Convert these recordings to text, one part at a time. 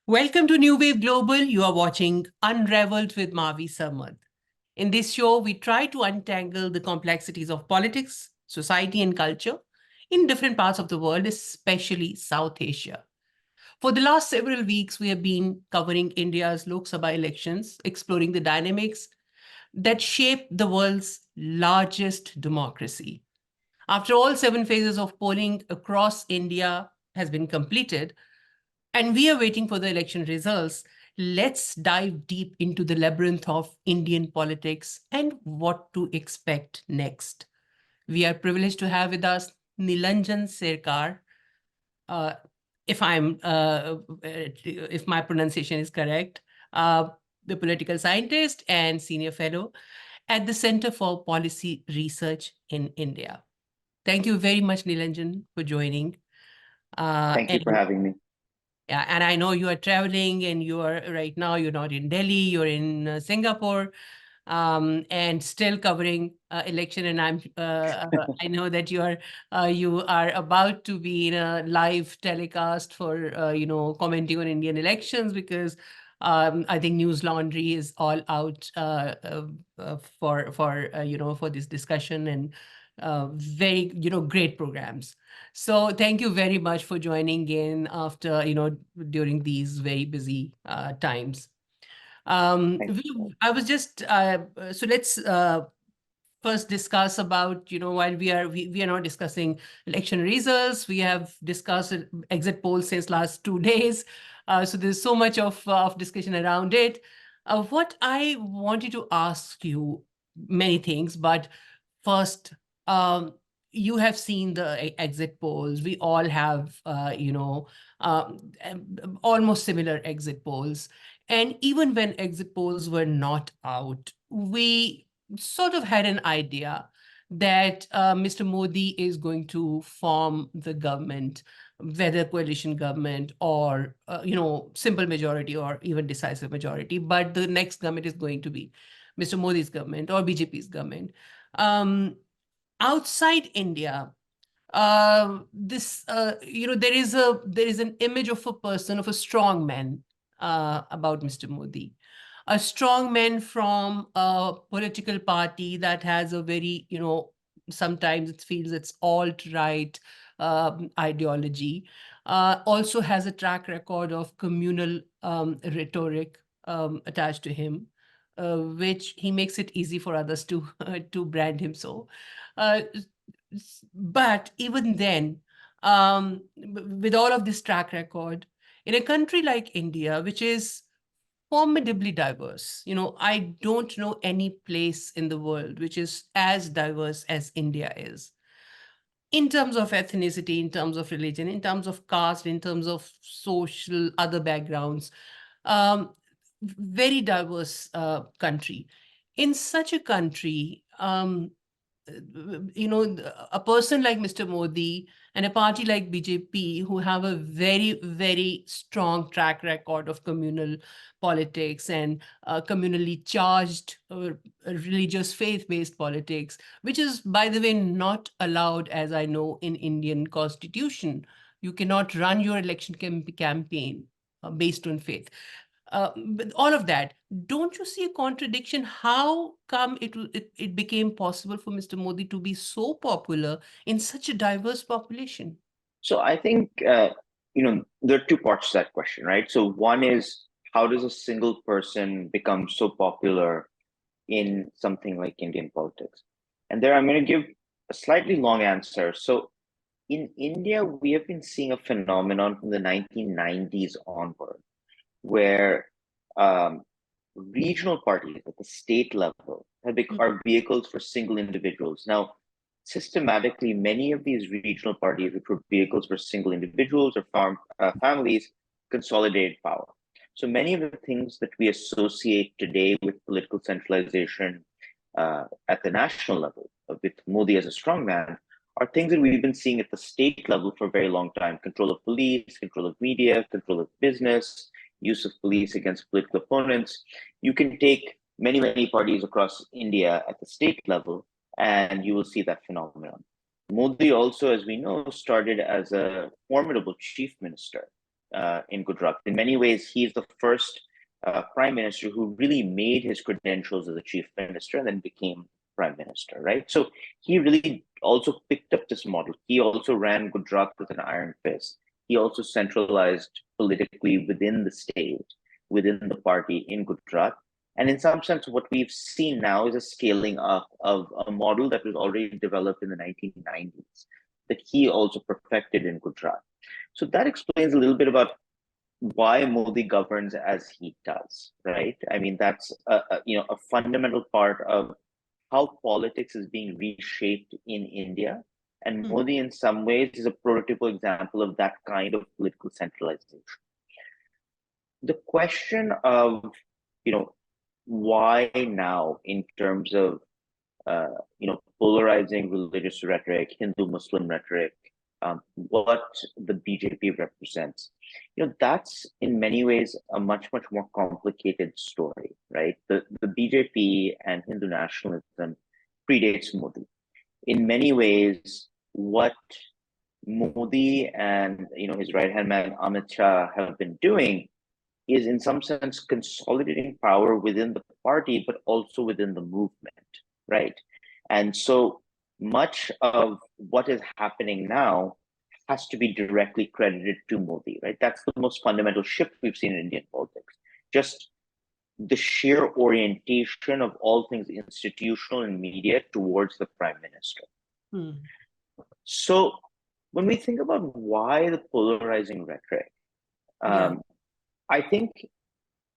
Welcome to New Wave Global. You are watching Unraveled with Marvi Sirmed. In this show, we try to untangle the complexities of politics, society, and culture in different parts of the world, especially South Asia. For the last several weeks, we have been covering India's Lok Sabha elections, exploring the dynamics that shape the world's largest democracy. After all 7 phases of polling across India has been completed, and we are waiting for the election results, let's dive deep into the labyrinth of Indian politics and what to expect next. We are privileged to have with us Neelanjan Sircar, uh, if my pronunciation is correct, the political scientist and senior fellow at the Center for Policy Research in India. Thank you very much, Neelanjan, for joining. Thank you for having me. Yeah, and I know you are traveling and you are right now, you're not in Delhi, you're in Singapore, and still covering election. And I know that you are about to be in a live telecast for, commenting on Indian elections because I think News Laundry is all out for this discussion and very, great programs. So thank you very much for joining in after, during these very busy times. Thank you. I was just, so let's first discuss about, while we are not discussing election results, we have discussed exit polls since last 2 days. So there's so much of discussion around it. What I wanted to ask you, many things, but first, you have seen the exit polls. We all have, almost similar exit polls. And even when exit polls were not out, we sort of had an idea that Mr. Modi is going to form the government, whether coalition government or, simple majority or even decisive majority. But the next government is going to be Mr. Modi's government or BJP's government. Um, Outside India, there is an image of a person, of a strong man about Mr. Modi, a strong man from a political party that has a very, sometimes it feels it's alt-right ideology, also has a track record of communal rhetoric attached to him, which he makes it easy for others to to brand him so. Uh, but even then, with all of this track record, in a country like India, which is formidably diverse, I don't know any place in the world which is as diverse as India is, in terms of ethnicity, in terms of religion, in terms of caste, in terms of social other backgrounds, um, very diverse country. In such a country, a person like Mr. Modi and a party like BJP, who have a very, very strong track record of communal politics and communally charged religious faith-based politics, which is, by the way, not allowed, as I know, in Indian constitution. You cannot run your election campaign based on faith. With all of that, don't you see a contradiction? How come it became possible for Mr. Modi to be so popular in such a diverse population? So I think there are two parts to that question, right? So one is, how does a single person become so popular in something like Indian politics? And there I'm going to give a slightly long answer. So in India, we have been seeing a phenomenon from the 1990s onward, where um, regional parties at the state level are vehicles for single individuals. Now, systematically, many of these regional parties, which were vehicles for single individuals or families, consolidated power. So many of the things that we associate today with political centralization at the national level, with Modi as a strongman, are things that we've been seeing at the state level for a very long time: control of police, control of media, control of business, use of police against political opponents. You can take many, many parties across India at the state level, and you will see that phenomenon. Modi also, as we know, started as a formidable chief minister. in Gujarat. In many ways, he's the first prime minister who really made his credentials as a chief minister and then became prime minister, right? So he really also picked up this model. He also ran Gujarat with an iron fist. He also centralized politically within the state, within the party in Gujarat. And in some sense, what we've seen now is a scaling up of a model that was already developed in the 1990s that he also perfected in Gujarat. So that explains a little bit about why Modi governs as he does, right? I mean, that's a fundamental part of how politics is being reshaped in India. And Modi, in some ways, is a prototypical example of that kind of political centralization. The question of, why now in terms of, polarizing religious rhetoric, Hindu-Muslim rhetoric, what the BJP represents, that's in many ways a much, much more complicated story, right? The BJP and Hindu nationalism predates Modi. In many ways, what Modi and his right-hand man Amit Shah have been doing is in some sense consolidating power within the party, but also within the movement, right? And so much of what is happening now has to be directly credited to Modi, right? That's the most fundamental shift we've seen in Indian politics. Just the sheer orientation of all things institutional and media towards the prime minister. So when we think about why the polarizing rhetoric, I think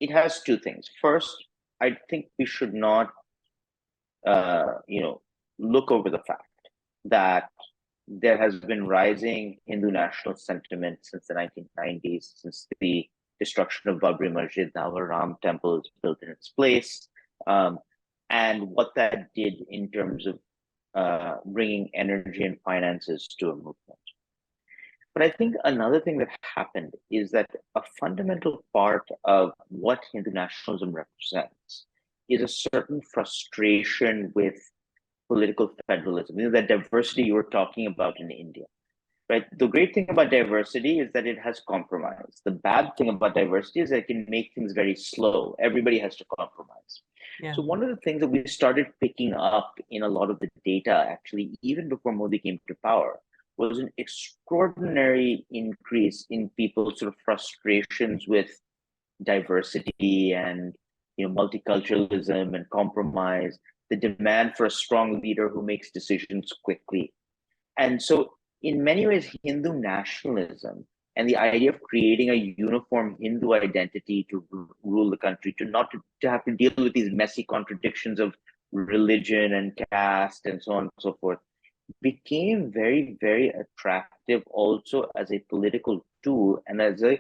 it has two things. First, I think we should not, look over the fact that there has been rising Hindu national sentiment since the 1990s, since the destruction of Babri Masjid. Now a Ram temple is built in its place, and what that did in terms of bringing energy and finances to a movement. But I think another thing that happened is that a fundamental part of what Hindu nationalism represents is a certain frustration with political federalism, that diversity you were talking about in India, right? The great thing about diversity is that it has compromise. The bad thing about diversity is that it can make things very slow. Everybody has to compromise. So one of the things that we started picking up in a lot of the data, actually, even before Modi came to power, was an extraordinary increase in people's sort of frustrations with diversity and multiculturalism and compromise, the demand for a strong leader who makes decisions quickly. And so in many ways, Hindu nationalism and the idea of creating a uniform Hindu identity to rule the country, to have to deal with these messy contradictions of religion and caste and so on and so forth, became very, very attractive also as a political tool and as a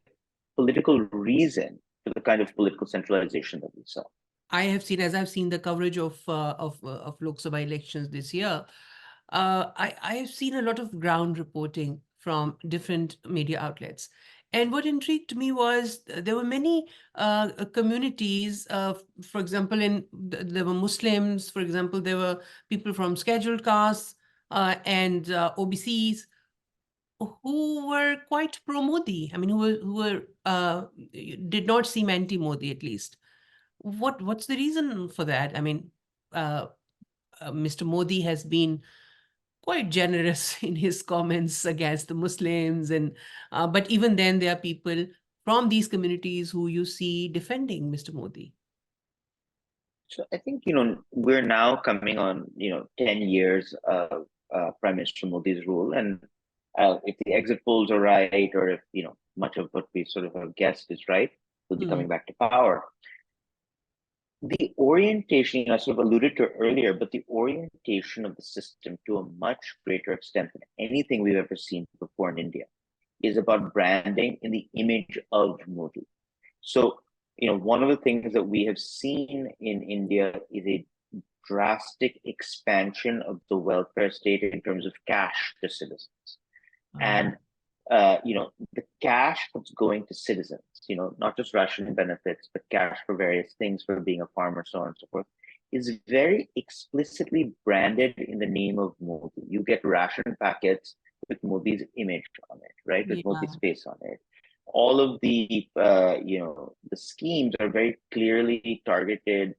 political reason for the kind of political centralization that we saw. As I've seen the coverage of Lok Sabha elections this year, I have seen a lot of ground reporting from different media outlets. And what intrigued me was there were many communities, for example, there were Muslims, for example, there were people from scheduled castes and OBCs who were quite pro-Modi. I mean, who did not seem anti-Modi, at least. What's the reason for that? I mean, Mr. Modi has been quite generous in his comments against the Muslims, and but even then, there are people from these communities who you see defending Mr. Modi. So I think we're now coming on 10 years of Prime Minister Modi's rule, and if the exit polls are right, or if much of what we sort of have guessed is right, he'll be coming back to power. The orientation, I sort of alluded to earlier, but the orientation of the system to a much greater extent than anything we've ever seen before in India is about branding in the image of Modi. So, one of the things that we have seen in India is a drastic expansion of the welfare state in terms of cash to citizens. And the cash that's going to citizens, not just ration benefits, but cash for various things, for being a farmer, so on and so forth, is very explicitly branded in the name of Modi. You get ration packets with Modi's image on it, right? With Modi's face on it. all of the the schemes are very clearly targeted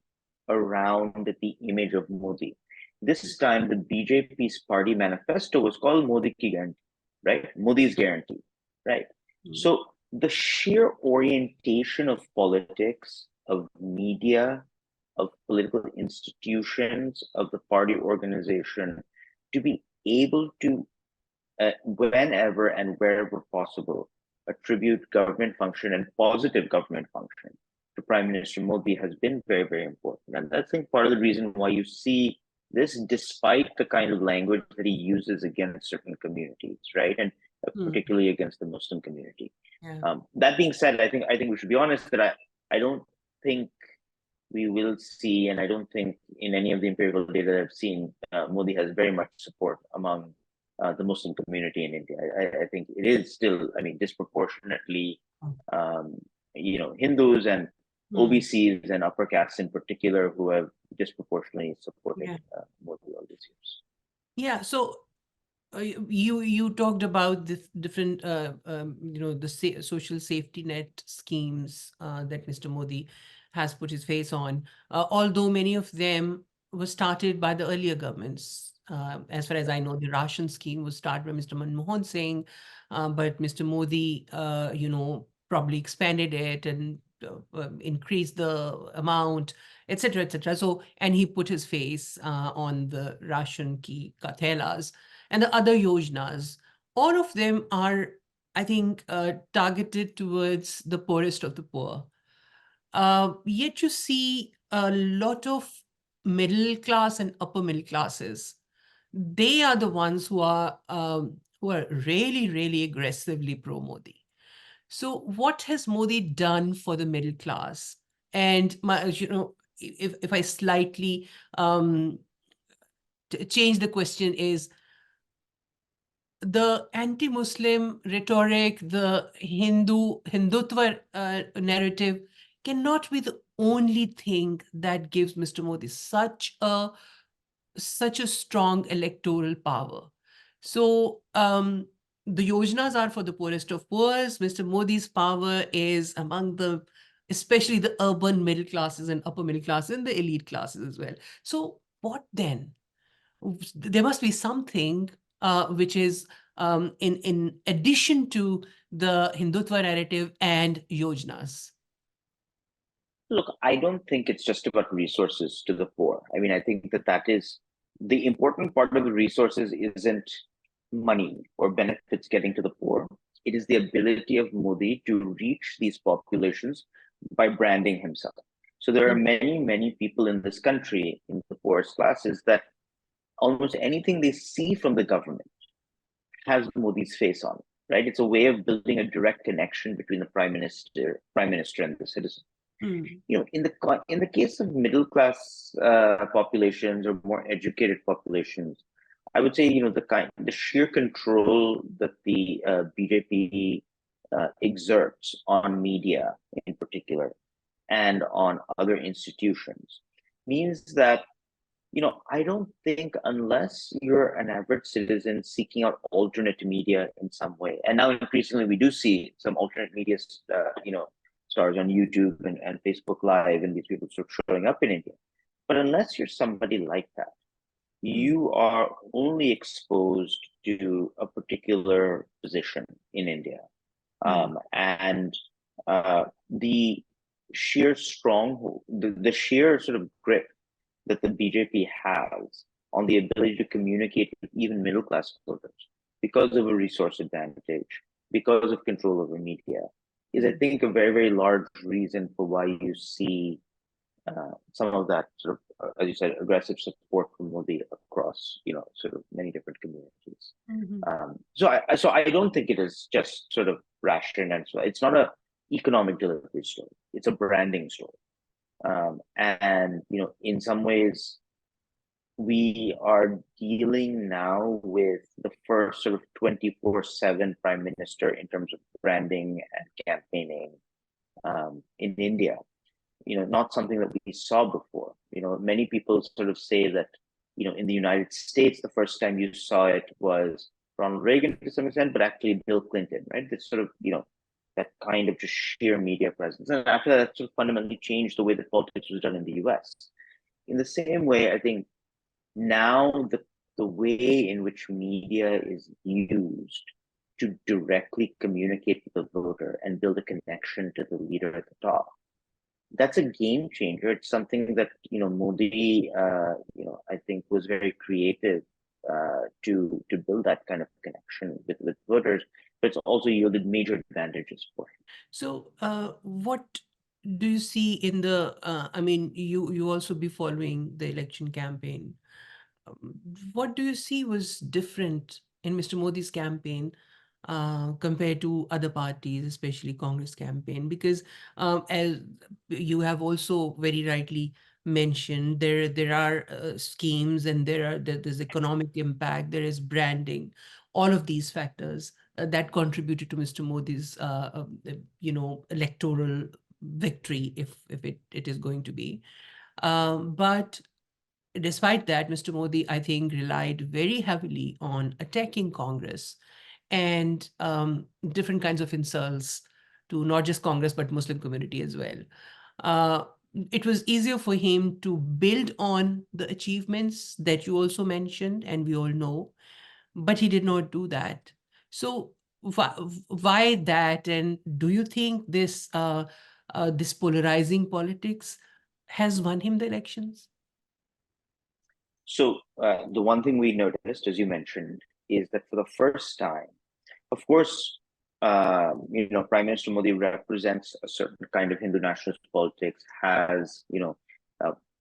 around the image of Modi. This time, the BJP's party manifesto was called Modi Ki Guarantee, right? Modi's guarantee, right? So the sheer orientation of politics, of media, of political institutions, of the party organization to be able to, whenever and wherever possible, attribute government function and positive government function to Prime Minister Modi has been very, very important. And that's, I think, part of the reason why you see this, despite the kind of language that he uses against certain communities, right? And particularly against the Muslim community. Yeah. That being said, I think we should be honest that I don't think we will see, and I don't think in any of the empirical data that I've seen, Modi has very much support among the Muslim community in India. I think it is still, I mean, disproportionately, Hindus and OBCs and upper castes in particular who have disproportionately supported Modi all these years. Yeah. So you talked about this different, the social safety net schemes that Mr. Modi has put his face on, although many of them were started by the earlier governments. As far as I know, the ration scheme was started by Mr. Manmohan Singh, but Mr. Modi, probably expanded it and increased the amount, etc., etc. So, and he put his face on the ration ki kathelas and the other yojnas. All of them are, I think, targeted towards the poorest of the poor. Yet you see a lot of middle class and upper middle classes. They are the ones who are really, really aggressively pro-Modi. So what has Modi done for the middle class? And if I slightly change the question, is the anti-Muslim rhetoric, the Hindutva narrative cannot be the only thing that gives Mr. Modi such a strong electoral power. So the yojnas are for the poorest of poors. Mr. Modi's power is among the, especially the urban middle classes and upper middle classes and the elite classes as well. So what then? There must be something which is in addition to the Hindutva narrative and yojnas. Look, I don't think it's just about resources to the poor. I mean, I think that is the important part of the resources isn't money or benefits getting to the poor. It is the ability of Modi to reach these populations by branding himself. So there are many, many people in this country, in the poorest classes, that almost anything they see from the government has Modi's face on it, right? It's a way of building a direct connection between the prime minister and the citizen. In the case of middle class populations or more educated populations, I would say the sheer control that the BJP exerts on media in particular and on other institutions means that I don't think, unless you're an average citizen seeking out alternate media in some way, and now increasingly we do see some alternate media, stars on YouTube and Facebook Live, and these people start showing up in India. But unless you're somebody like that, you are only exposed to a particular position in India. And the sheer stronghold, the sheer sort of grip that the BJP has on the ability to communicate with even middle class voters because of a resource advantage, because of control over media, is, I think, a very, very large reason for why you see some of that sort of, as you said, aggressive support from Modi across, sort of many different communities. So I don't think it is just sort of ration, and so it's not a economic delivery story. It's a branding story. And in some ways, we are dealing now with the first sort of 24/7 prime minister in terms of branding and campaigning in India. Not something that we saw before. Many people sort of say that in the United States, the first time you saw it was Ronald Reagan to some extent, but actually Bill Clinton, right? This sort of that kind of just sheer media presence. And after that, it sort of fundamentally changed the way that politics was done in the US. In the same way, I think now the way in which media is used to directly communicate with the voter and build a connection to the leader at the top, that's a game changer. It's something that Modi, I think was very creative to build that kind of connection with voters, but it's also yielded major advantages for him. So, what do you see in the, I mean, you also be following the election campaign. What do you see was different in Mr. Modi's campaign compared to other parties, especially Congress campaign? Because as you have also very rightly mentioned, there are schemes and there's economic impact, there is branding, all of these factors that contributed to Mr. Modi's, electoral victory, if it is going to be. But despite that, Mr. Modi, I think, relied very heavily on attacking Congress and different kinds of insults to not just Congress, but Muslim community as well. Uh, it was easier for him to build on the achievements that you also mentioned, and we all know, but he did not do that. So why that? And do you think this polarizing politics has won him the elections? So the one thing we noticed, as you mentioned, is that for the first time, of course, Prime Minister Modi represents a certain kind of Hindu nationalist politics.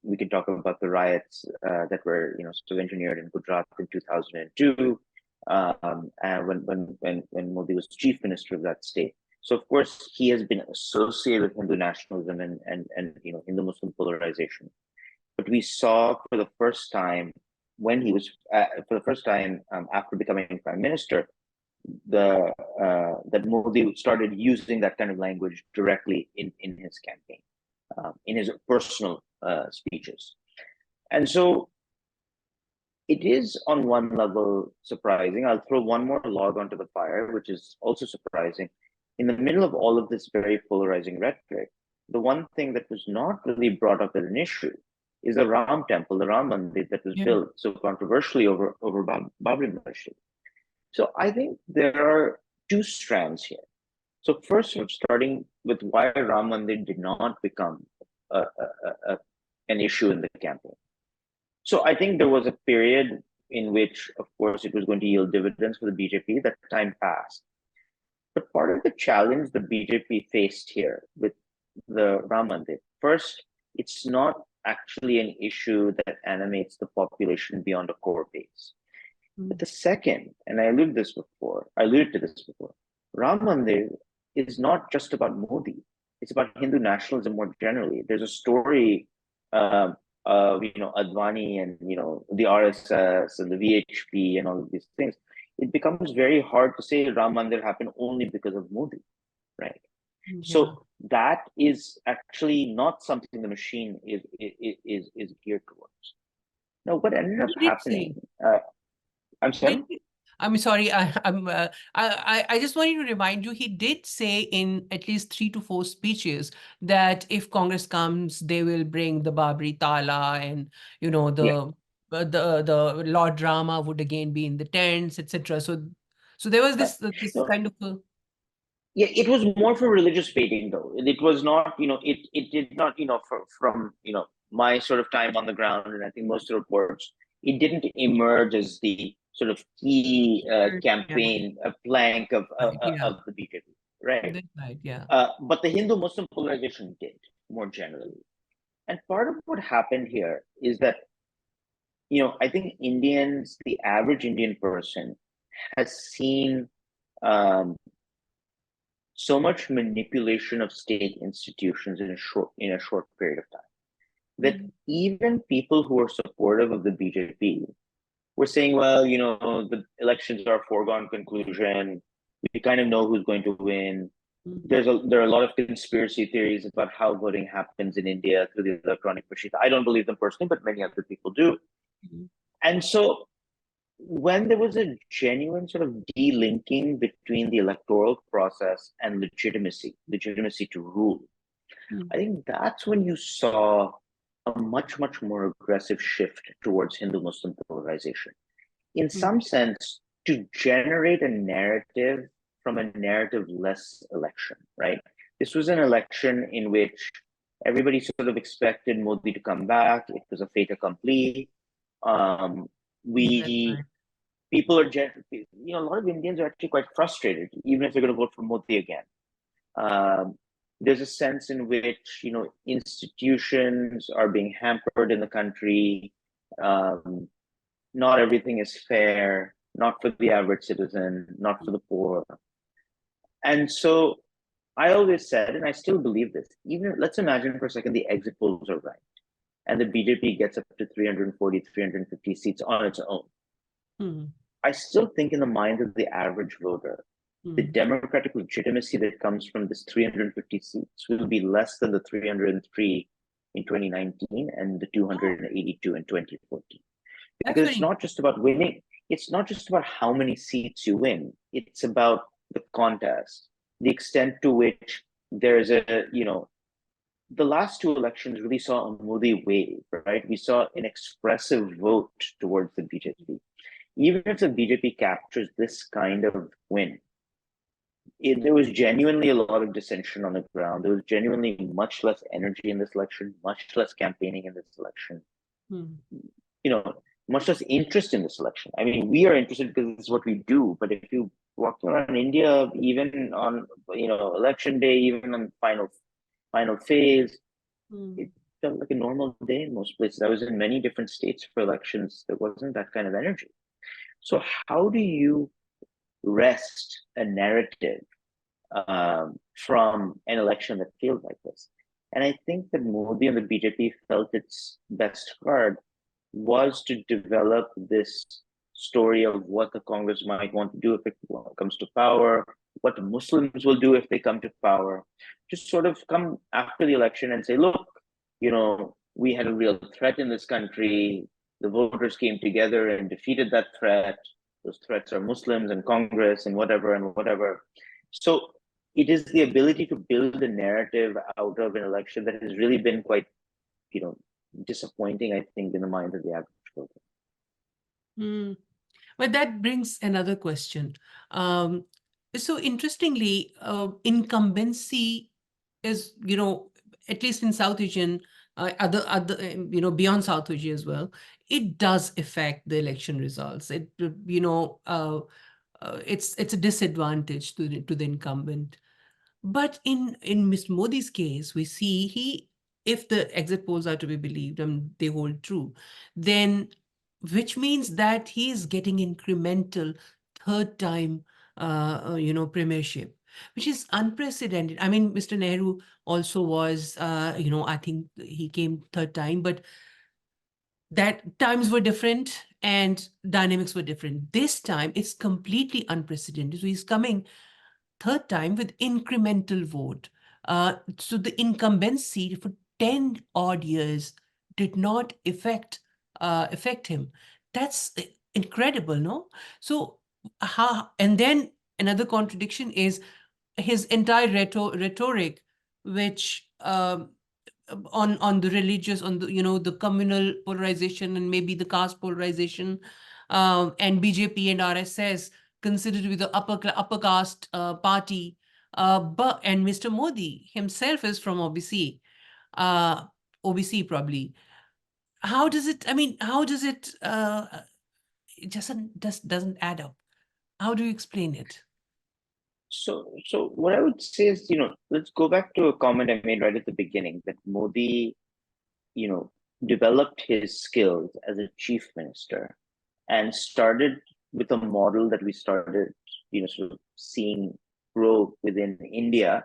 We can talk about the riots that were, sort of engineered in Gujarat in 2002, and when Modi was chief minister of that state. So of course he has been associated with Hindu nationalism and Hindu Muslim polarization. But we saw for the first time when he was after becoming prime minister, that Modi started using that kind of language directly in his campaign, in his personal speeches. And so it is on one level surprising. I'll throw one more log onto the fire, which is also surprising. In the middle of all of this very polarizing rhetoric, the one thing that was not really brought up as an issue is the Ram temple, the Ram Mandir that was built so controversially over Babri Masjid. So I think there are two strands here. So first, we're starting with why Ram Mandir did not become an issue in the campaign. So I think there was a period in which, of course, it was going to yield dividends for the BJP. That time passed. But part of the challenge the BJP faced here with the Ram Mandir, first, it's not actually an issue that animates the population beyond a core base. But the second, and I alluded to this before, Ram Mandir is not just about Modi. It's about Hindu nationalism more generally. There's a story of Advani and the RSS and the VHP and all of these things. It becomes very hard to say Ram Mandir happened only because of Modi, right? Yeah. So that is actually not something the machine is geared towards. Now, what ended up happening? I'm sorry. I'm sorry. I just wanted to remind you, he did say in at least 3 to 4 speeches that if Congress comes, they will bring the Babri Tala and the Lord Rama would again be in the tents, etc. So there was this kind of yeah, it was more for religious baiting though. It was not, it did not, from my sort of time on the ground, and I think most of the reports, it didn't emerge as the sort of key campaign plank of the BJP, right? That's right, yeah. But the Hindu-Muslim polarization did more generally. And part of what happened here is that, I think the average Indian person has seen so much manipulation of state institutions in a short period of time that even people who are supportive of the BJP were saying, well, the elections are a foregone conclusion. We kind of know who's going to win. There are a lot of conspiracy theories about how voting happens in India through the electronic machine. I don't believe them personally, but many other people do. And so when there was a genuine sort of delinking between the electoral process and legitimacy to rule, Mm, I think that's when you saw a much, much more aggressive shift towards Hindu-Muslim polarization. In mm, some sense, to generate a narrative from a narrative-less election, right? This was an election in which everybody sort of expected Modi to come back. It was a fait accompli. Um, that's we right. people are, a lot of Indians are actually quite frustrated, even if they're going to vote for Modi again. Um, there's a sense in which institutions are being hampered in the country. Um, Not everything is fair, not for the average citizen, not for the poor. And so I always said, and I still believe this, even let's imagine for a second the exit polls are right and the BJP gets up to 340, 350 seats on its own. Mm, I still think in the mind of the average voter, the mm. democratic legitimacy that comes from this 350 seats will be less than the 303 in 2019 and the Oh, 282 in 2014. that's Because very it's not just about winning, it's not just about how many seats you win, it's about the contest, the extent to which there's the last two elections really saw a Modi wave, right? We saw an expressive vote towards the BJP. Even if the BJP captures this kind of win, there was genuinely a lot of dissension on the ground. There was genuinely much less energy in this election, much less campaigning in this election. mm, You know, much less interest in this election. I mean, we are interested because this is what we do. But if you walk around India, even on election day, even on final phase, it mm. felt like a normal day in most places. I was in many different states for elections. There wasn't that kind of energy. So how do you wrest a narrative from an election that feels like this? And I think that Modi and the BJP felt its best card was to develop this story of what the Congress might want to do if it comes to power, what the Muslims will do if they come to power, just sort of come after the election and say, look, we had a real threat in this country. The voters came together and defeated that threat. Those threats are Muslims and Congress and whatever and whatever. So it is the ability to build a narrative out of an election that has really been quite, you know, disappointing, I think, in the mind of the average voter. Mm. But that brings another question. Um, so interestingly, incumbency is, at least in South Asian, beyond South Asia as well, it does affect the election results. It's a disadvantage to the incumbent. But in Ms. Modi's case, we see if the exit polls are to be believed and they hold true, then which means that he is getting incremental third time, premiership, which is unprecedented. I mean, Mr. Nehru also was, I think he came third time, but that times were different and dynamics were different. This time it's completely unprecedented. So he's coming third time with incremental vote. So the incumbency for 10 odd years did not affect him. That's incredible, no? So how, and then another contradiction is his entire rhetoric, which on the religious, on the communal polarization and maybe the caste polarization, and BJP and RSS considered to be the upper caste party, and Mr. Modi himself is from OBC, OBC probably. How does it? I mean, how does it? It doesn't add up. How do you explain it? So what I would say is, let's go back to a comment I made right at the beginning that Modi, you know, developed his skills as a chief minister and started with a model that we started, sort of seeing grow within India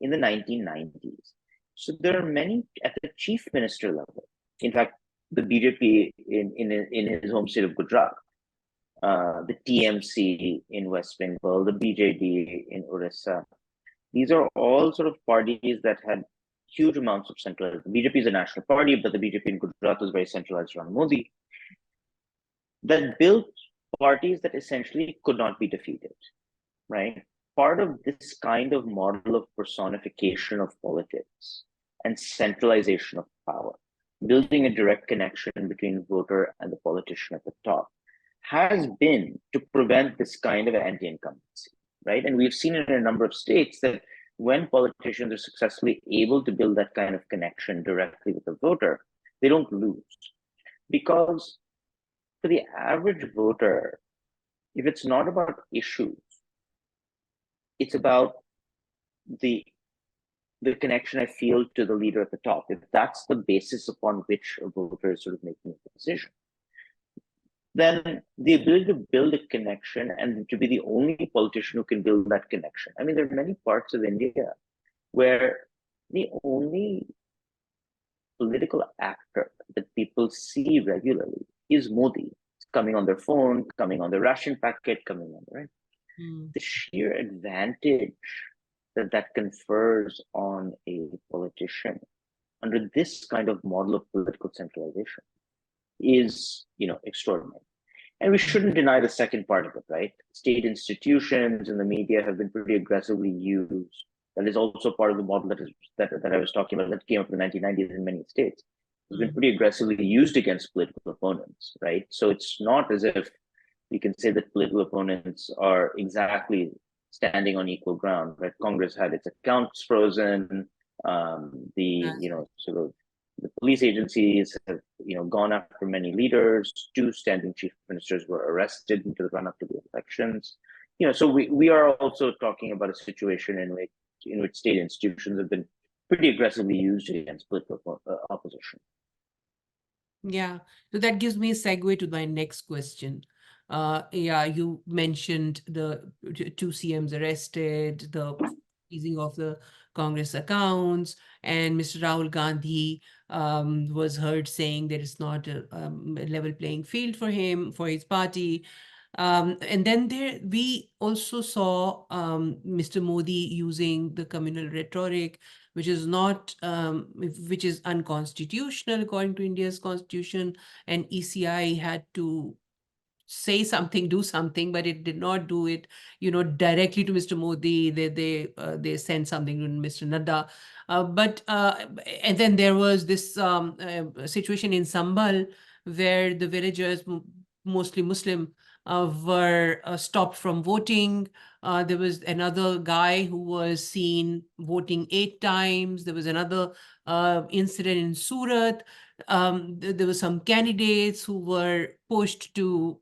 in the 1990s. So there are many at the chief minister level. In fact, the BJP in his home state of Gujarat, the TMC in West Bengal, the BJD in Orissa. These are all sort of parties that had huge amounts of centralized. The BJP is a national party, but the BJP in Gujarat was very centralized around Modi. That built parties that essentially could not be defeated, right? Part of this kind of model of personification of politics and centralization of power, building a direct connection between the voter and the politician at the top, has been to prevent this kind of anti-incumbency, right? And we've seen it in a number of states that when politicians are successfully able to build that kind of connection directly with the voter, they don't lose. Because for the average voter, if it's not about issues, it's about the connection I feel to the leader at the top. If that's the basis upon which a voter is sort of making a decision, then the ability to build a connection and to be the only politician who can build that connection. I mean, there are many parts of India where the only political actor that people see regularly is Modi. It's coming on their phone, coming on their ration packet, coming on, right? The sheer advantage that confers on a politician under this kind of model of political centralization is, extraordinary. And we shouldn't deny the second part of it, right? State institutions and the media have been pretty aggressively used. That is also part of the model that I was talking about that came up in the 1990s in many states. It's been pretty aggressively used against political opponents, right? So it's not as if you can say that political opponents are exactly standing on equal ground, right? Congress had its accounts frozen. Sort of the police agencies have, gone after many leaders. 2 standing chief ministers were arrested into the run-up to the elections. So we are also talking about a situation in which state institutions have been pretty aggressively used against political opposition. Yeah, so that gives me a segue to my next question. You mentioned the 2 CMs arrested, the freezing of the Congress accounts, and Mr. Rahul Gandhi was heard saying there is not a level playing field for him, for his party. And then we also saw Mr. Modi using the communal rhetoric, which is not, which is unconstitutional according to India's constitution, and ECI had to say something, do something, but it did not do it, directly to Mr. Modi. They sent something to Mr. Nadda. And then there was this situation in Sambal where the villagers, mostly Muslim, were stopped from voting. There was another guy who was seen voting 8 times. There was another incident in Surat. There were some candidates who were pushed to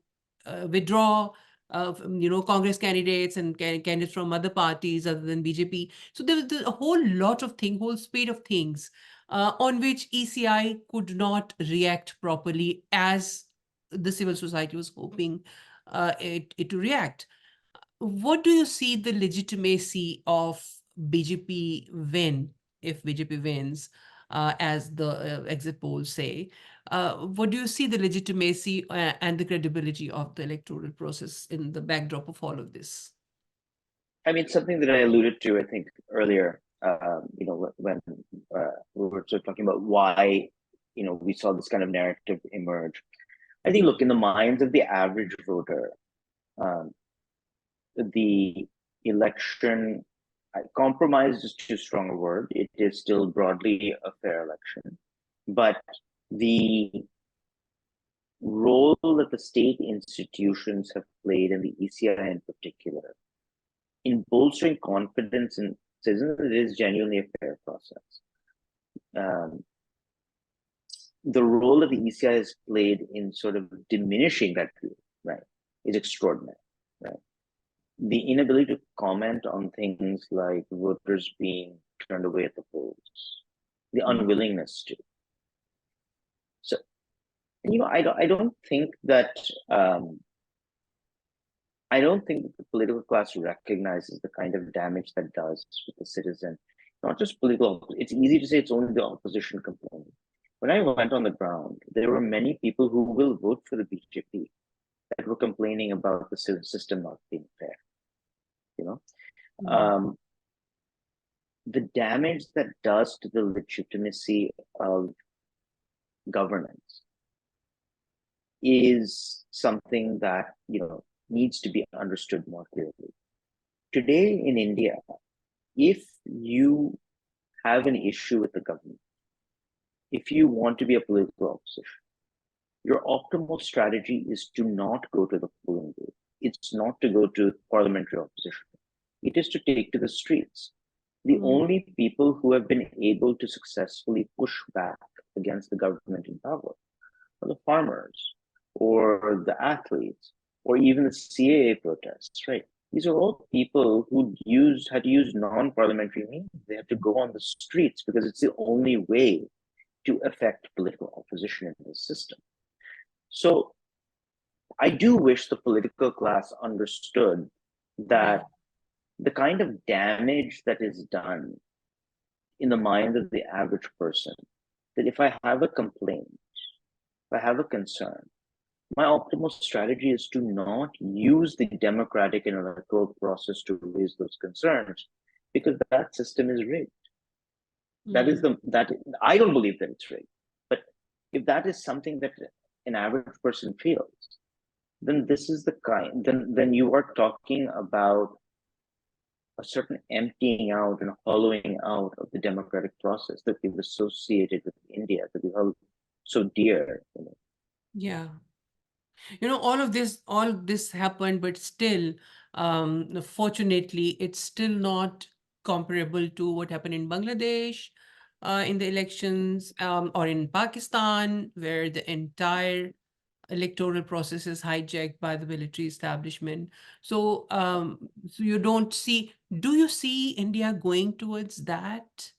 withdraw, Congress candidates and candidates from other parties other than BJP. So there was a whole lot of things, whole spate of things on which ECI could not react properly as the civil society was hoping it to react. What do you see the legitimacy of BJP win, if BJP wins, as the exit polls say? What do you see the legitimacy and the credibility of the electoral process in the backdrop of all of this? I mean, something that I alluded to, I think, earlier, when we were sort of talking about why, we saw this kind of narrative emerge. I think, look, in the minds of the average voter, the election, compromise is too strong a word. It is still broadly a fair election. But the role that the state institutions have played, and the ECI in particular, in bolstering confidence in citizens, it is genuinely a fair process. The role that the ECI has played in sort of diminishing that view, right, is extraordinary, right? The inability to comment on things like voters being turned away at the polls, the unwillingness to. So, I don't think that the political class recognizes the kind of damage that does with the citizen. Not just political. It's easy to say it's only the opposition complaining. When I went on the ground, there were many people who will vote for the BJP that were complaining about the system not being fair. The damage that does to the legitimacy of governance is something that needs to be understood more clearly. Today in India, if you have an issue with the government, if you want to be a political opposition, your optimal strategy is to not go to the polling booth. It's not to go to parliamentary opposition. It is to take to the streets. The only people who have been able to successfully push back against the government in power are the farmers or the athletes or even the CAA protests, right? These are all people who had to use non-parliamentary means. They have to go on the streets because it's the only way to affect political opposition in this system. So I do wish the political class understood that the kind of damage that is done in the mind of the average person, that if I have a complaint, if I have a concern, my optimal strategy is to not use the democratic and electoral process to raise those concerns, because that system is rigged. That I don't believe that it's rigged, but if that is something that an average person feels, then this is the kind. Then you are talking about a certain emptying out and hollowing out of the democratic process that we've associated with India, that we hold so dear. Yeah. All of this happened, but still, fortunately, it's still not comparable to what happened in Bangladesh, in the elections, or in Pakistan, where the entire electoral process is hijacked by the military establishment. So, so do you see India going towards that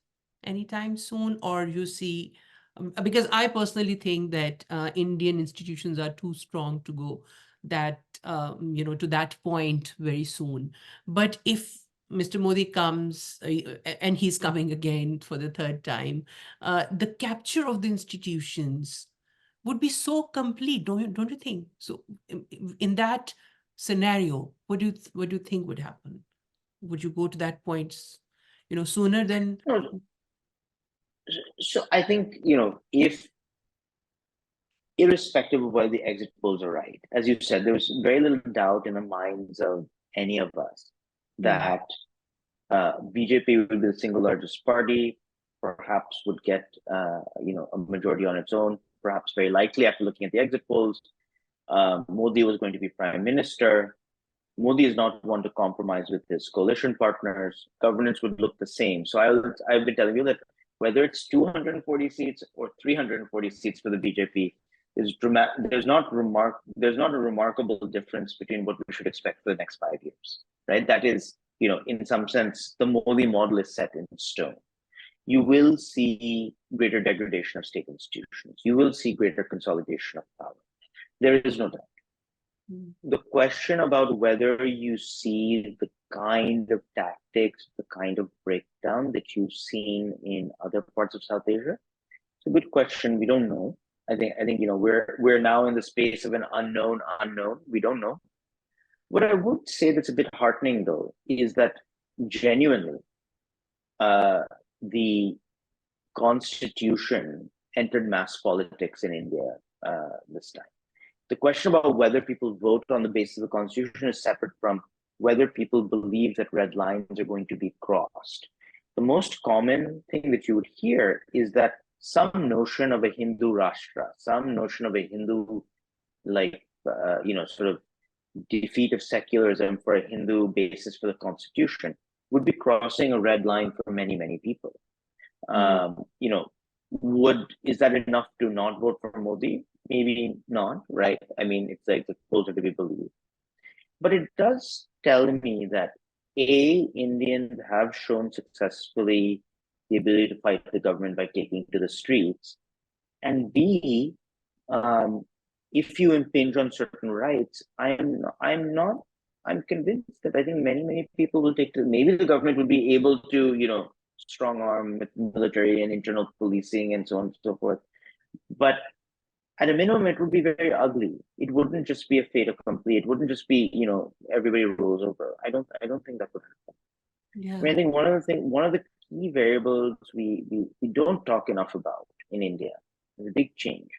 anytime soon, or you see, because I personally think that Indian institutions are too strong to go to that point very soon. But if Mr. Modi comes, and he's coming again for the third time, the capture of the institutions would be so complete, don't you think? So in that scenario, what do you think would happen? Would you go to that point, sooner than? No, so I think, if irrespective of whether the exit polls are right, as you said, there was very little doubt in the minds of any of us that BJP would be the single largest party, perhaps would get a majority on its own, perhaps very likely after looking at the exit polls. Modi was going to be prime minister. Modi is not one to compromise with his coalition partners. Governance would look the same. So I've been telling you that whether it's 240 seats or 340 seats for the BJP, there's not a remarkable difference between what we should expect for the next 5 years, right? That is, in some sense, the Modi model is set in stone. You will see greater degradation of state institutions. You will see greater consolidation of power. There is no doubt. The question about whether you see the kind of tactics, the kind of breakdown that you've seen in other parts of South Asia, it's a good question. We don't know. I think we're now in the space of an unknown unknown. We don't know. What I would say that's a bit heartening, though, is that genuinely, the constitution entered mass politics in India this time. The question about whether people vote on the basis of the constitution is separate from whether people believe that red lines are going to be crossed. The most common thing that you would hear is that some notion of a Hindu Rashtra, some notion of a Hindu, sort of defeat of secularism for a Hindu basis for the constitution would be crossing a red line for many, many people. Is that enough to not vote for Modi? Maybe not, right? I mean, it's like the polls are to be believed. But it does tell me that A, Indians have shown successfully the ability to fight the government by taking to the streets. And B, if you impinge on certain rights, I'm convinced that I think many people will take to, maybe the government will be able to, strong arm with military and internal policing and so on and so forth. But at a minimum, it would be very ugly. It wouldn't just be a fait accompli. It wouldn't just be, everybody rolls over. I don't think that would happen. Yeah. I mean, I think one of the key variables we don't talk enough about in India, is a big change,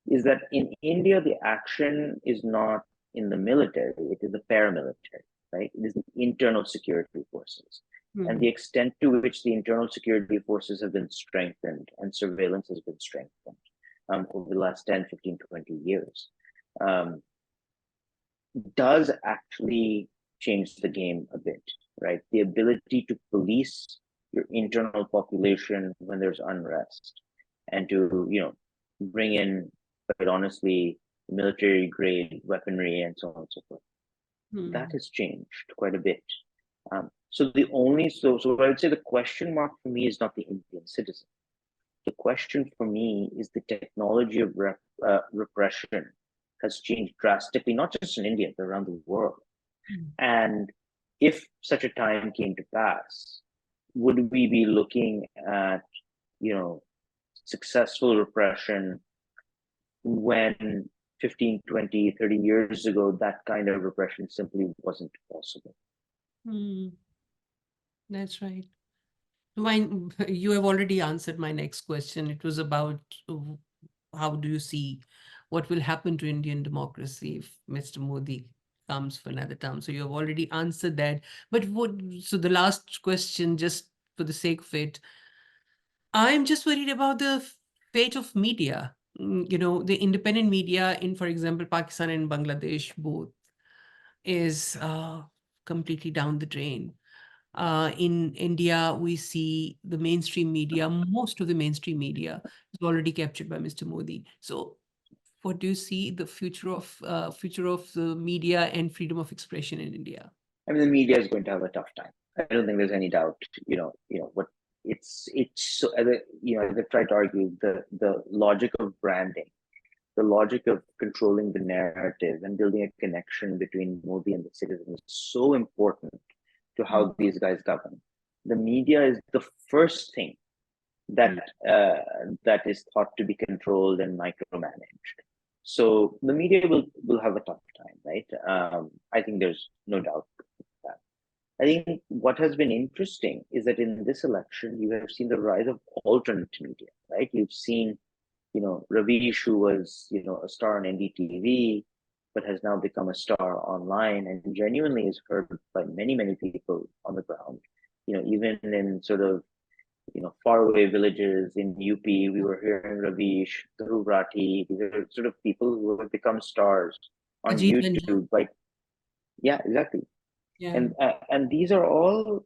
is that in India, the action is not in the military, it is the paramilitary, right? It is the internal security forces. And the extent to which the internal security forces have been strengthened and surveillance has been strengthened over the last 10, 15, 20 years um, does actually change the game a bit, right? The ability to police your internal population when there's unrest and to, bring in, quite honestly, military grade weaponry and so on and so forth. That has changed quite a bit. So what I would say the question mark for me is not the Indian citizen. The question for me is the technology of repression has changed drastically, not just in India, but around the world. And if such a time came to pass, would we be looking at, successful repression when 15, 20, 30 years ago, that kind of repression simply wasn't possible? That's right. You have already answered my next question. It was about how do you see what will happen to Indian democracy if Mr. Modi comes for another term? So you have already answered that. But so the last question, just for the sake of it, I'm just worried about the fate of media. The independent media in, for example, Pakistan and Bangladesh both is completely down the drain. In India, we see the mainstream media, most of the mainstream media is already captured by Mr. Modi. So what do you see the future of the media and freedom of expression in India? I mean, the media is going to have a tough time. I don't think there's any doubt. What it's so, as I tried to argue, the logic of branding, the logic of controlling the narrative and building a connection between Modi and the citizen is so important to how these guys govern. The media is the first thing that that is thought to be controlled and micromanaged. So the media will have a tough time, right? I think there's no doubt that. I think what has been interesting is that in this election, you have seen the rise of alternate media, right? You've seen, Ravish, who was, a star on NDTV, but has now become a star online and genuinely is heard by many, many people on the ground. Even in sort of, faraway villages in UP, we were hearing Ravish, Dhruv Rathi. These are sort of people who have become stars on Ajit Ranjan. YouTube. Like, yeah, exactly. Yeah. And these are all,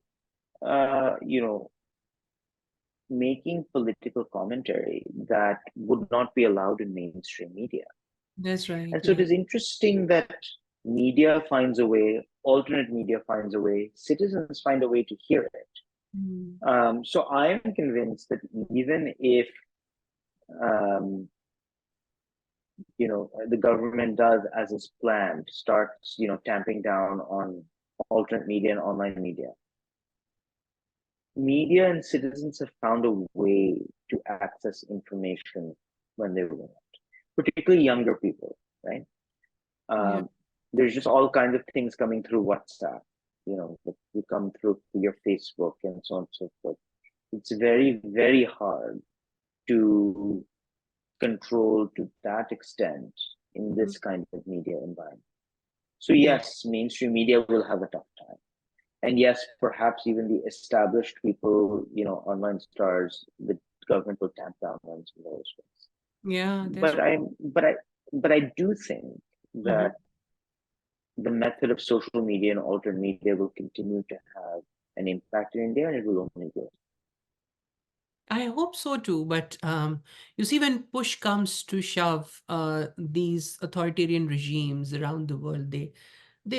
making political commentary that would not be allowed in mainstream media. That's right. And so it is interesting that media finds a way, alternate media finds a way, citizens find a way to hear it. So I am convinced that even if the government does as is planned, starts tamping down on alternate media and online media and citizens have found a way to access information when they want, particularly younger people, right? There's just all kinds of things coming through WhatsApp, that you come through your Facebook and so on and so forth. It's very, very hard to control to that extent in this kind of media environment. So yes, mainstream media will have a tough time. And yes, perhaps even the established people, online stars, the government will tamp down on some of those ways. Yeah, but I do think that the method of social media and alternate media will continue to have an impact in India, and it will only grow. I hope so too, but you see, when push comes to shove, these authoritarian regimes around the world, they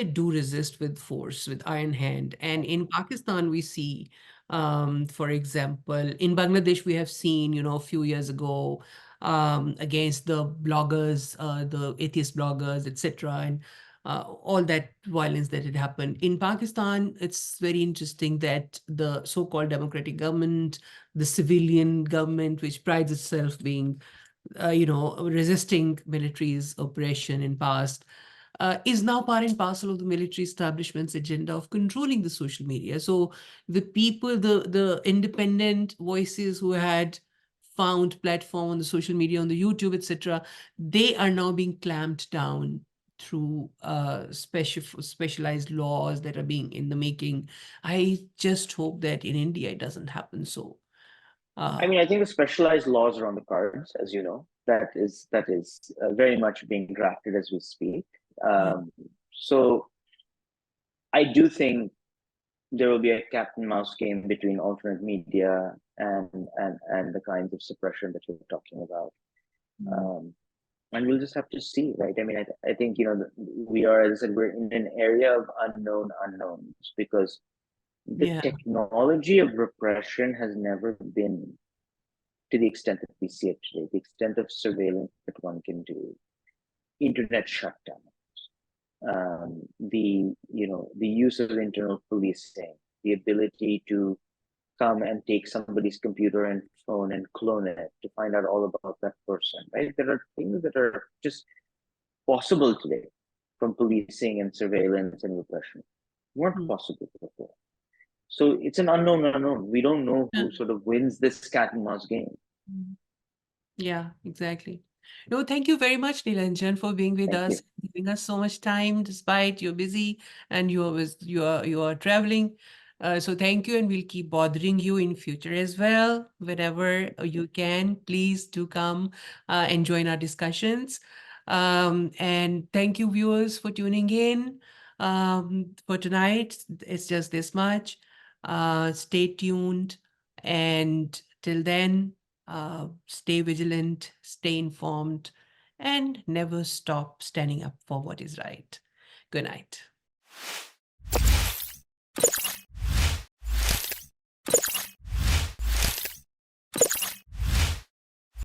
do resist with force, with iron hand. And in Pakistan, we see, for example, in Bangladesh, we have seen, a few years ago, against the bloggers, the atheist bloggers, etc., and all that violence that had happened. In Pakistan, it's very interesting that the so-called democratic government, the civilian government, which prides itself being, resisting military's oppression in past, is now part and parcel of the military establishment's agenda of controlling the social media. So the people, the independent voices who had found platform on the social media, on the YouTube, etc., they are now being clamped down through specialized laws that are being in the making. I just hope that in India it doesn't happen. So, I mean, I think the specialized laws are on the cards, as you know. That is very much being drafted as we speak. yeah, So I do think there will be a cat and mouse game between alternate media and the kinds of suppression that you're talking about. mm, Um, and we'll just have to see, right? I mean, I think, we are, as I said, we're in an area of unknown unknowns, because the yeah, technology of repression has never been to the extent that we see it today, the extent of surveillance that one can do, internet shutdown, the use of internal policing, the ability to come and take somebody's computer and phone and clone it to find out all about that person, right? There are things that are just possible today from policing and surveillance and repression, weren't mm, possible before. So it's an unknown unknown. We don't know yeah. who sort of wins this cat and mouse game. Mm. Yeah, exactly. No, thank you very much, Neelanjan, for being with Thank you. us, giving us so much time despite you're busy and you are traveling. So thank you, and we'll keep bothering you in future as well. Whenever you can, please do come and join our discussions. And thank you, viewers, for tuning in. For tonight, it's just this much. Stay tuned, and till then. Stay vigilant, stay informed, and never stop standing up for what is right. Good night.